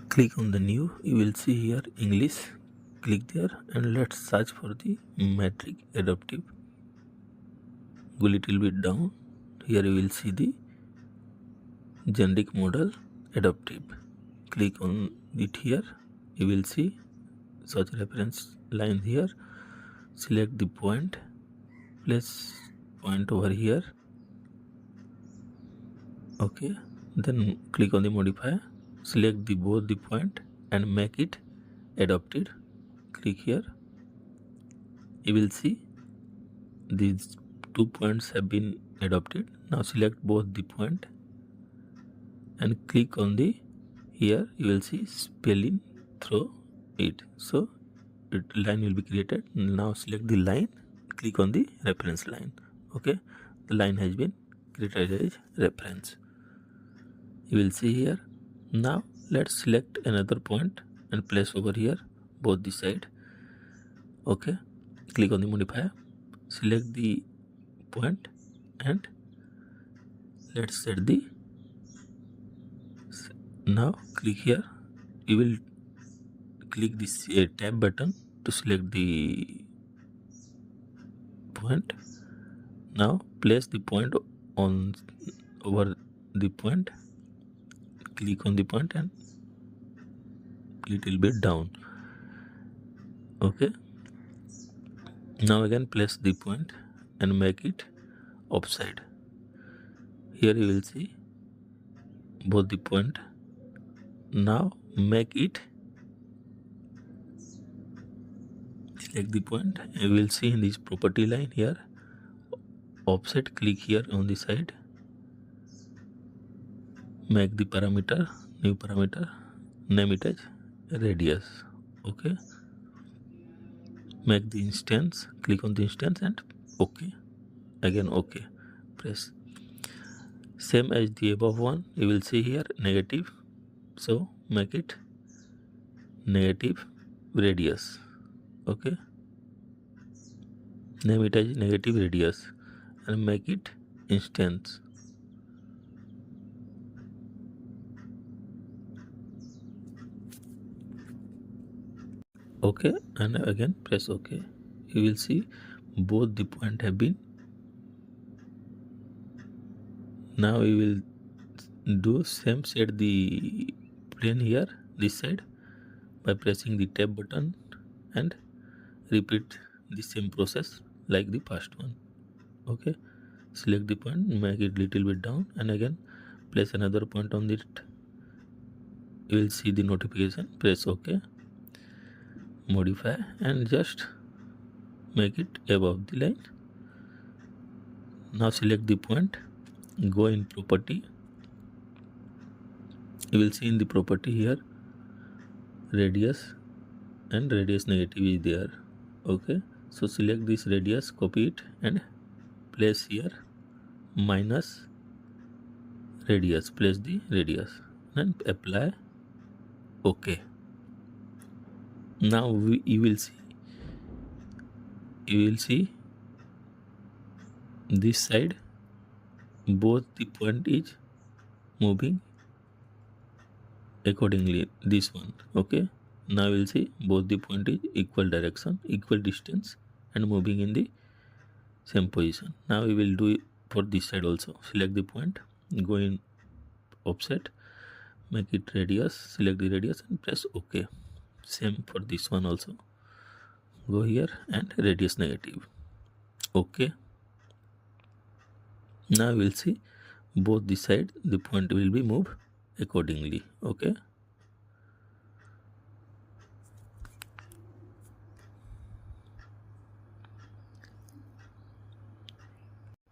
Click on the new, you will see here English. Click there and let's search for the metric adaptive. Go little bit down. Here you will see the generic model adaptive. Click on it here. You will see such reference line here. Select the point, place point over here. Okay, then click on the modifier, select the both the point and make it adopted. Click here. You will see these 2 points have been adopted. Now select both the point and click on the here. You will see spelling through it, so line will be created. Now select the line, click on the reference line. Okay, the line has been created as reference. You will see here. Now let's select another point and place over here both the side. Okay, click on the modifier, select the point and let's set the. Now click here. You will click this tab button to select the point. Now place the point on over the point. Click on the point and little bit down. Okay, now again place the point and make it upside. Here you will see both the point. Now make it, select the point. You will see in this property line here offset. Click here on the side, make the parameter, new parameter, name it as radius. Okay, make the instance, click on the instance and okay, again okay, press. Same as the above one, you will see here negative, so make it negative radius. Okay, name it as negative radius and make it instance. Okay, and again press ok. You will see both the point have been. Now we will do same, set the plane here this side by pressing the tab button and repeat the same process like the past one. Okay, select the point, make it little bit down and again place another point on it. You will see the notification, press ok, modify and just make it above the line. Now select the point, go in property. You will see in the property here radius and radius negative is there. Okay, so select this radius, copy it and place here minus radius, place the radius and apply ok. Now you will see this side both the point is moving accordingly, this one. Okay, now you will see both the point is equal direction, equal distance and moving in the same position. Now we will do it for this side also. Select the point, go in offset, make it radius, select the radius and press ok. Same for this one also, go here and radius negative. Okay, now we will see both the side the point will be moved accordingly. Okay,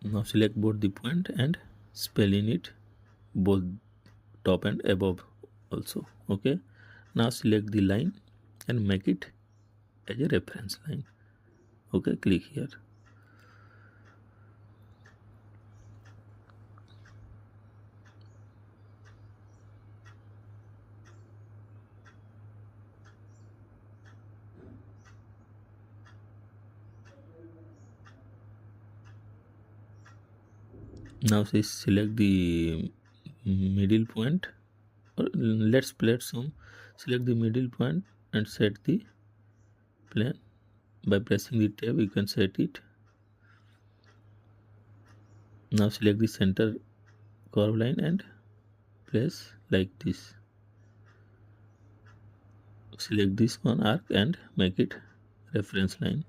now select both the point and spell in it both top and above also. Okay, now select the line and make it as a reference line. Okay, click here. Now select the middle point, or let's play some select the middle point and set the plane. By pressing the tab you can set it. Now select the center curve line and place like this. Select this one arc and make it reference line.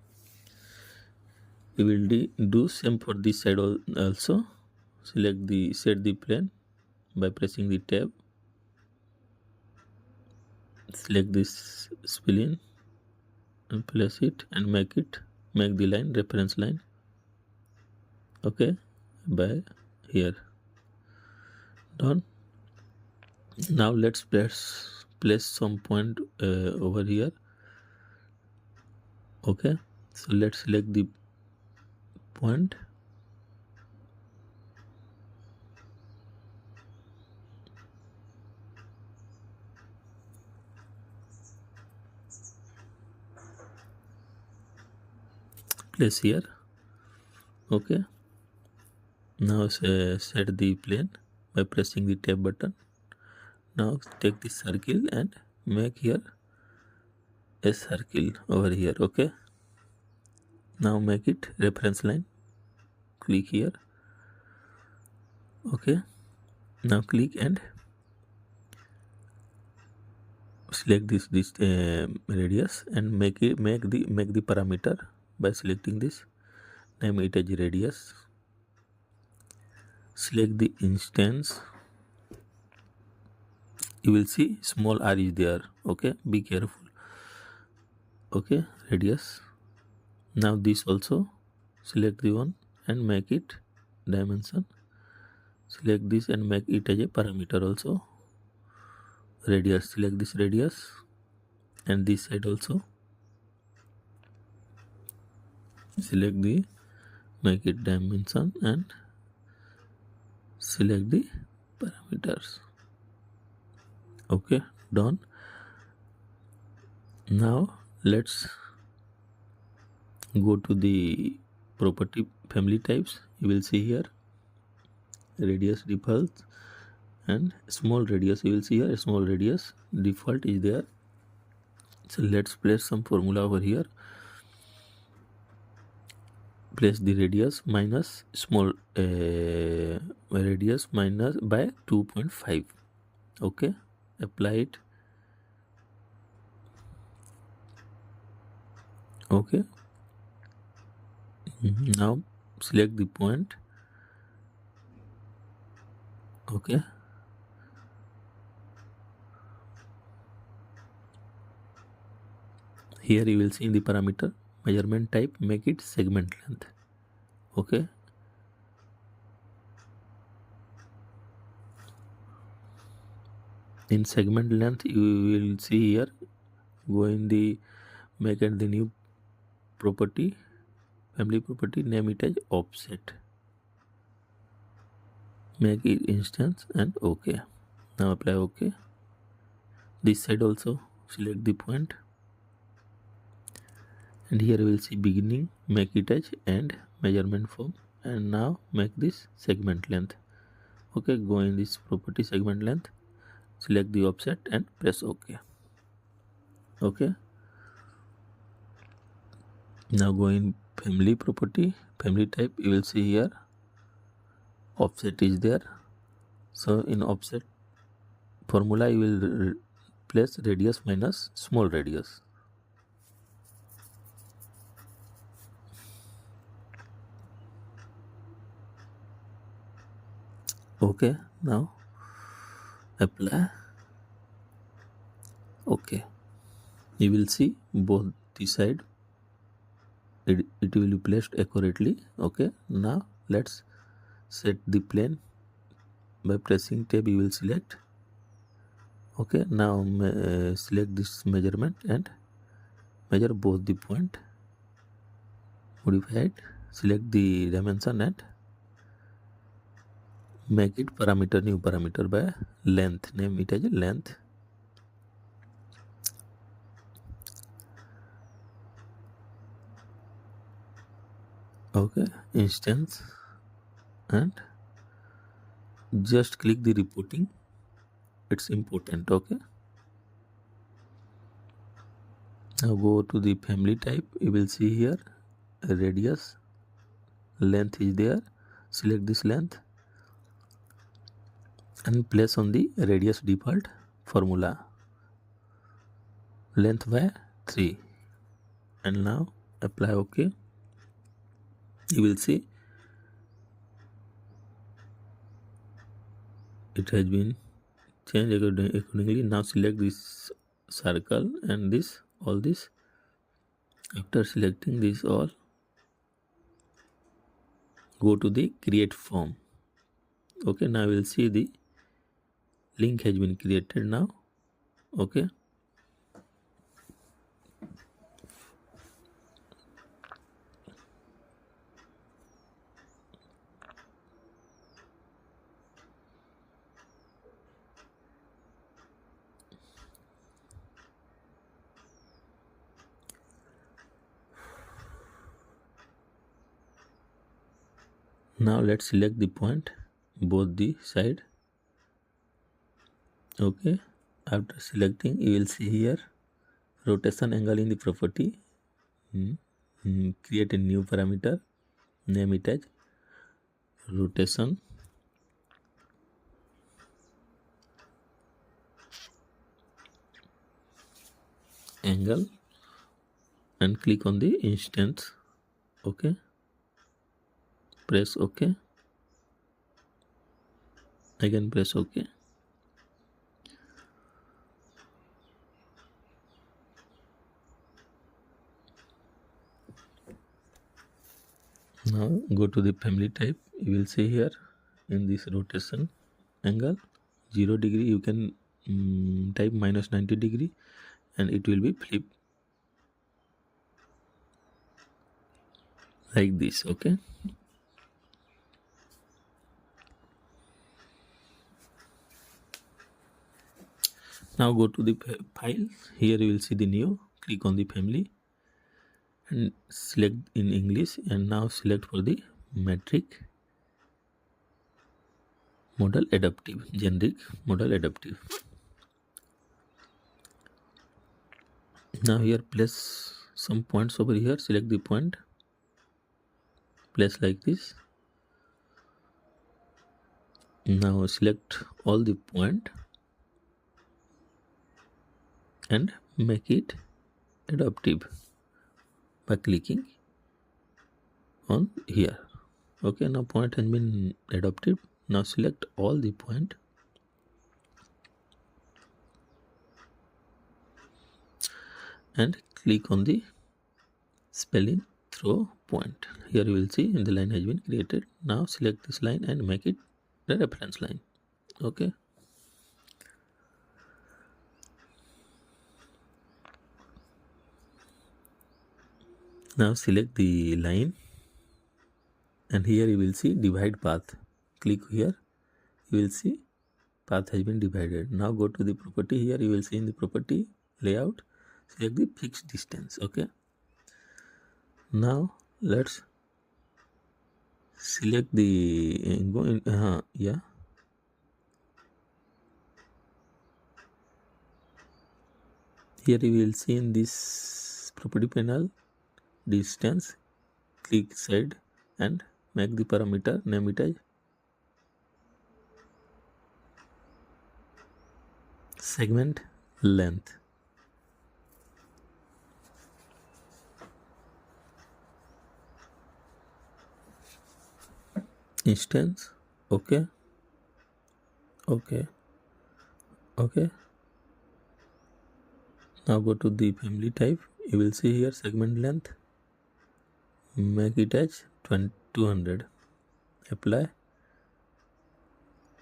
We will do same for this side also. Set the plane by pressing the tab. Select this spline and place it and make the line reference line. Okay, by here. Done. Now let's place some point over here. Okay, so let's select the point. Place here. Okay, now set the plane by pressing the tab button. Now take the circle and make here a circle over here. Okay, now make it reference line. Click here. Okay, now click and select this radius and make the parameter by selecting this. Name it as radius. Select the instance. You will see small r is there. Okay, be careful. Okay, radius. Now this also select the one and make it dimension. Select this and make it as a parameter also. Radius, select this radius and this side also. Select the, make it dimension and select the parameters. Okay, done. Now let's go to the property family types. You will see here radius default and small radius. You will see here a small radius default is there. So let's place some formula over here. Place the radius minus small radius minus by 2.5. Okay, apply it. Okay, now select the point. Okay, here you will see in the parameter measurement type, make it segment length. Okay, in segment length you will see here, go in the make it the new property, family property, name it as offset, make it instance and okay. Now apply okay. This side also select the point and here we will see beginning, make it as end measurement form and now make this segment length. Okay, go in this property segment length, select the offset and press ok. Okay, now go in family property, family type. You will see here offset is there. So in offset formula you will place radius minus small radius. Okay, now apply. Okay, you will see both the side it will be placed accurately. Okay, now let's set the plane. By pressing tab you will select. Okay, now select this measurement and measure both the point. Modify it, select the dimension and make it parameter, new parameter by length, name it as length. Okay, instance and just click the reporting, it's important. Okay, Now go to the family type. You will see here radius, length is there. Select this length and place on the radius default formula, length by 3, and now apply OK. You will see it has been changed accordingly. Now select this circle and this, all this. After selecting this all, go to the create form. Okay, now we'll see the link has been created now. Okay, now let's select the point both the side. Okay, after selecting you will see here rotation angle in the property. Create a new parameter, name it as rotation angle and click on the instance. Okay, press OK, again press OK. Now go to the family type. You will see here in this rotation angle 0 degree, you can type minus 90 degree and it will be flip like this. Okay, now go to the file. Here you will see the new, click on the family and select in English, and now select for the metric model adaptive, generic model adaptive. Now here place some points over here, select the point, place like this. Now select all the point and make it adaptive by clicking on here. Okay, now point has been adapted. Now select all the point and click on the spelling throw point. Here you will see the line has been created. Now select this line and make it the reference line. Okay, now select the line and here you will see divide path. Click here, you will see path has been divided. Now go to the property. Here you will see in the property layout, select the fixed distance. Okay, now let's select the go in yeah, here you will see in this property panel distance. Click side and make the parameter, name it as segment length. Instance. Okay, okay, okay. Now go to the family type. You will see here segment length, make it as 200. Apply.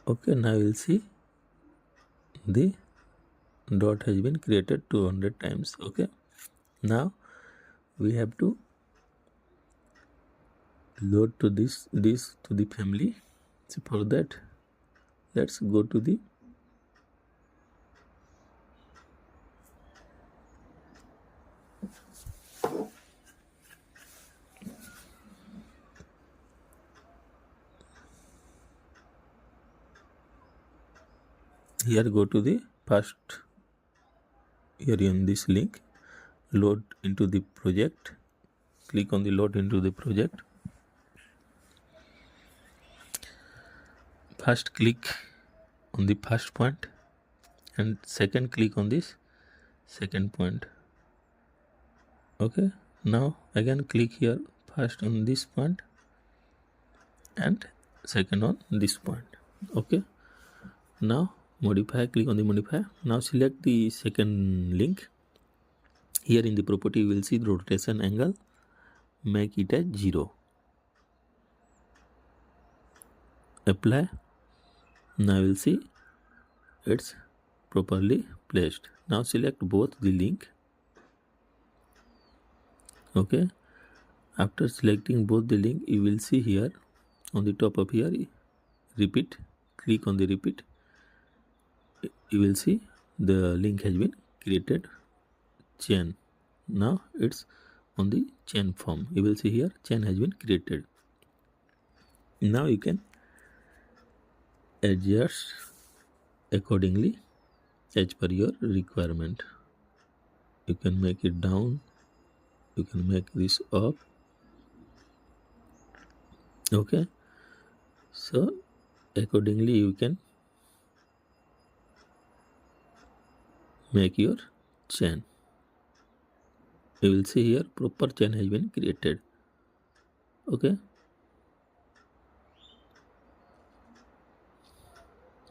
Okay, now you will see the dot has been created 200 times. Okay, now we have to load to this to the family. So for that, let's go to the here, go to the first here in this link load into the project. Click on the load into the project. First click on the first point and second click on this second point. Okay, now again click here, first on this point and second on this point. Okay, now modify, click on the modifier. Now select the second link. Here in the property you will see the rotation angle, make it as 0. Apply. Now you will see it's properly placed. Now select both the link. Okay, after selecting both the link, you will see here on the top of here repeat. Click on the repeat. You will see the link has been created chain. Now it's on the chain form. You will see here chain has been created. Now you can adjust accordingly as per your requirement. You can make it down, you can make this up. Okay, so accordingly you can make your chain. You will see here proper chain has been created. Okay,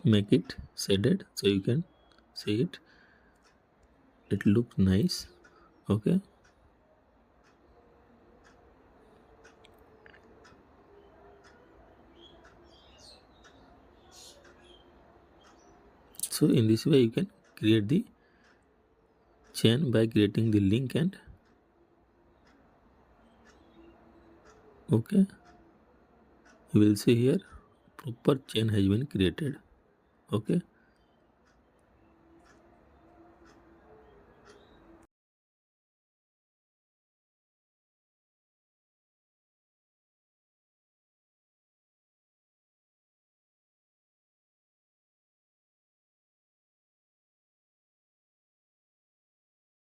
make it shaded so you can see it. It looks nice. Okay, so in this way you can create the chain by creating the link and okay, you will see here proper chain has been created. Okay,